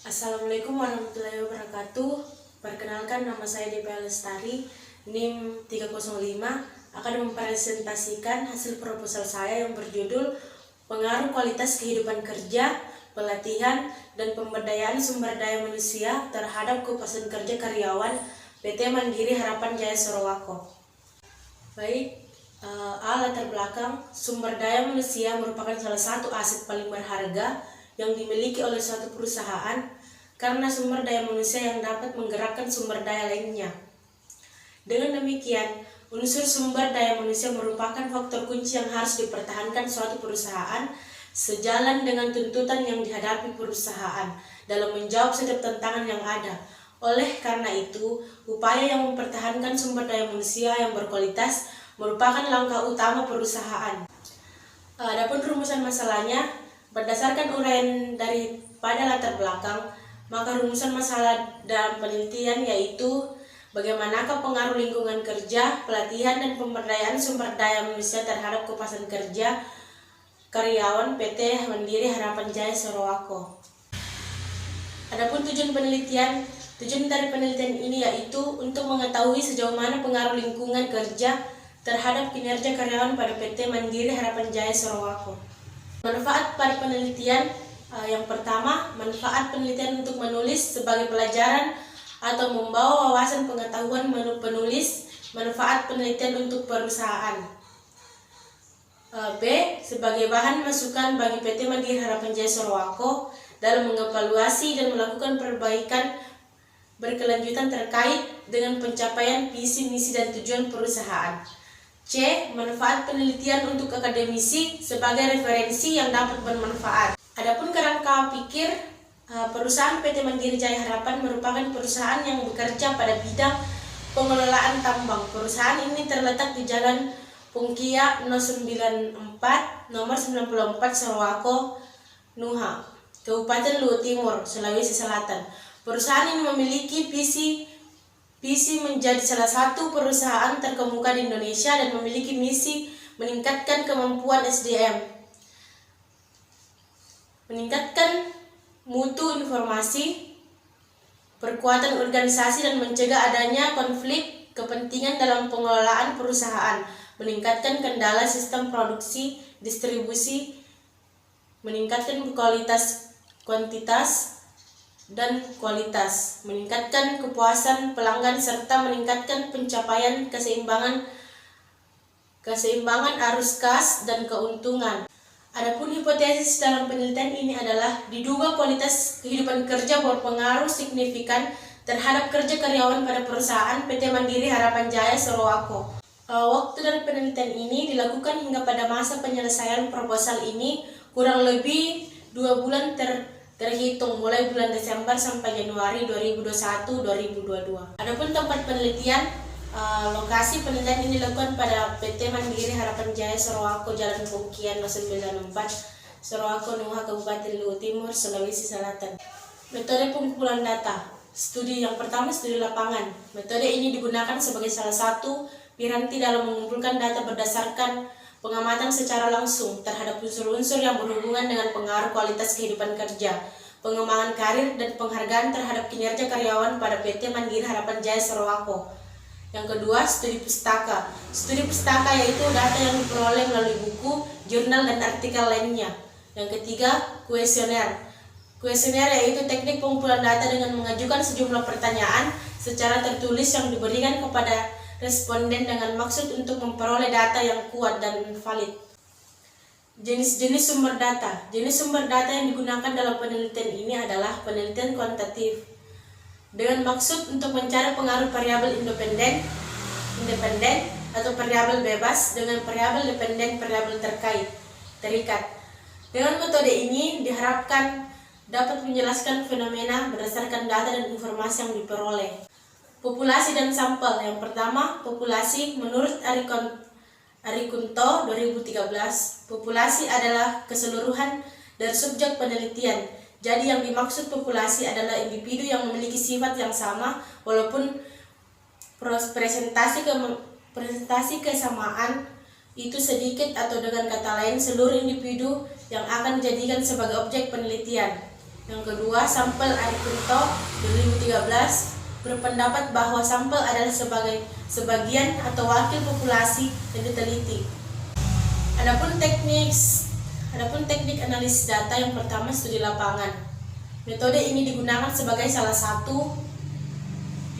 Assalamualaikum warahmatullahi wabarakatuh. Perkenalkan, nama saya Depa Lestari, NIM 305, akan mempresentasikan hasil proposal saya yang berjudul Pengaruh Kualitas Kehidupan Kerja, Pelatihan, dan Pemberdayaan Sumber Daya Manusia terhadap Kepuasan Kerja Karyawan PT Mandiri Harapan Jaya Sorowako. Baik, latar belakang, sumber daya manusia merupakan salah satu aset paling berharga yang dimiliki oleh suatu perusahaan karena sumber daya manusia yang dapat menggerakkan sumber daya lainnya. Dengan demikian, unsur sumber daya manusia merupakan faktor kunci yang harus dipertahankan suatu perusahaan sejalan dengan tuntutan yang dihadapi perusahaan dalam menjawab setiap tantangan yang ada. Oleh karena itu, upaya yang mempertahankan sumber daya manusia yang berkualitas merupakan langkah utama perusahaan. Adapun rumusan masalahnya, berdasarkan uraian daripada latar belakang, maka rumusan masalah dalam penelitian yaitu bagaimanakah pengaruh lingkungan kerja, pelatihan, dan pemberdayaan sumber daya manusia terhadap kepuasan kerja karyawan PT Mandiri Harapan Jaya Sorowako. Adapun tujuan dari penelitian ini yaitu untuk mengetahui sejauh mana pengaruh lingkungan kerja terhadap kinerja karyawan pada PT Mandiri Harapan Jaya Sorowako. Manfaat pada penelitian, yang pertama, manfaat penelitian untuk menulis sebagai pelajaran atau membawa wawasan pengetahuan penulis, manfaat penelitian untuk perusahaan. B. Sebagai bahan masukan bagi PT Mandiri Harapan Jaya Sorowako dalam mengevaluasi dan melakukan perbaikan berkelanjutan terkait dengan pencapaian visi, misi, dan tujuan perusahaan. C. Manfaat penelitian untuk akademisi sebagai referensi yang dapat bermanfaat. Adapun kerangka pikir, perusahaan PT Mandiri Jaya Harapan merupakan perusahaan yang bekerja pada bidang pengelolaan tambang. Perusahaan ini terletak di Jalan Pungkia 094, nomor 94, Sorowako, Nuha, Kabupaten Luwu Timur, Sulawesi Selatan. Perusahaan ini memiliki visi menjadi salah satu perusahaan terkemuka di Indonesia dan memiliki misi meningkatkan kemampuan SDM, meningkatkan mutu informasi, perkuatan organisasi, dan mencegah adanya konflik kepentingan dalam pengelolaan perusahaan, meningkatkan kendala sistem produksi, distribusi, meningkatkan kuantitas dan kualitas, meningkatkan kepuasan pelanggan, serta meningkatkan pencapaian keseimbangan arus kas dan keuntungan. Adapun hipotesis dalam penelitian ini adalah diduga kualitas kehidupan kerja berpengaruh signifikan terhadap kerja karyawan pada perusahaan PT Mandiri Harapan Jaya Sorowako. Waktu dari penelitian ini dilakukan hingga pada masa penyelesaian proposal ini kurang lebih 2 bulan terhitung mulai bulan Desember sampai Januari 2021-2022. Adapun tempat penelitian, lokasi penelitian ini dilakukan pada PT Mandiri Harapan Jaya Sorowako, Jalan Pungkian 094, Sorowako, Nuha, Kabupaten Luwu Timur, Sulawesi Selatan. Metode pengumpulan data. Studi yang pertama, studi lapangan. Metode ini digunakan sebagai salah satu piranti dalam mengumpulkan data berdasarkan pengamatan secara langsung terhadap unsur-unsur yang berhubungan dengan pengaruh kualitas kehidupan kerja, pengembangan karir, dan penghargaan terhadap kinerja karyawan pada PT Mandiri Harapan Jaya Sorowako. Yang kedua, studi pustaka. Studi pustaka yaitu data yang diperoleh melalui buku, jurnal, dan artikel lainnya. Yang ketiga, kuesioner. Kuesioner yaitu teknik pengumpulan data dengan mengajukan sejumlah pertanyaan secara tertulis yang diberikan kepada responden dengan maksud untuk memperoleh data yang kuat dan valid. Jenis-jenis sumber data. Jenis sumber data yang digunakan dalam penelitian ini adalah penelitian kuantitatif dengan maksud untuk mencari pengaruh variabel independen atau variabel bebas dengan variabel dependen variabel terikat. Dengan metode ini diharapkan dapat menjelaskan fenomena berdasarkan data dan informasi yang diperoleh. Populasi dan sampel. Yang pertama, populasi. Menurut Arikunto 2013, populasi adalah keseluruhan dari subjek penelitian. Jadi yang dimaksud populasi adalah individu yang memiliki sifat yang sama walaupun presentasi kesamaan itu sedikit, atau dengan kata lain seluruh individu yang akan dijadikan sebagai objek penelitian. Yang kedua, sampel Arikunto 2013 berpendapat bahwa sampel adalah sebagian atau wakil populasi yang diteliti. Adapun teknik analisis data, yang pertama studi lapangan. Metode ini digunakan sebagai salah satu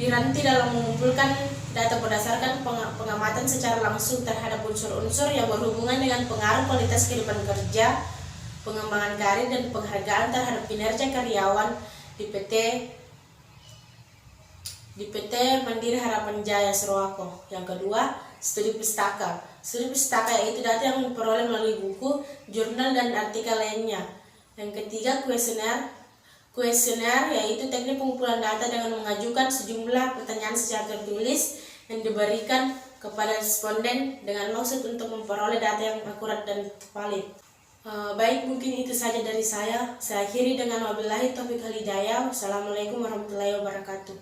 piranti dalam mengumpulkan data berdasarkan pengamatan secara langsung terhadap unsur-unsur yang berhubungan dengan pengaruh kualitas kehidupan kerja, pengembangan karir, dan penghargaan terhadap kinerja karyawan di PT Mandiri Harapan Jaya Surwako. Yang kedua, studi pustaka. Studi pustaka yaitu data yang diperoleh melalui buku, jurnal, dan artikel lainnya. Yang ketiga, kuesioner. Kuesioner yaitu teknik pengumpulan data dengan mengajukan sejumlah pertanyaan secara tertulis yang diberikan kepada responden dengan maksud untuk memperoleh data yang akurat dan valid. Baik, mungkin itu saja dari saya. Saya akhiri dengan wabillahi taufiq wal hidayah. Wassalamualaikum warahmatullahi wabarakatuh.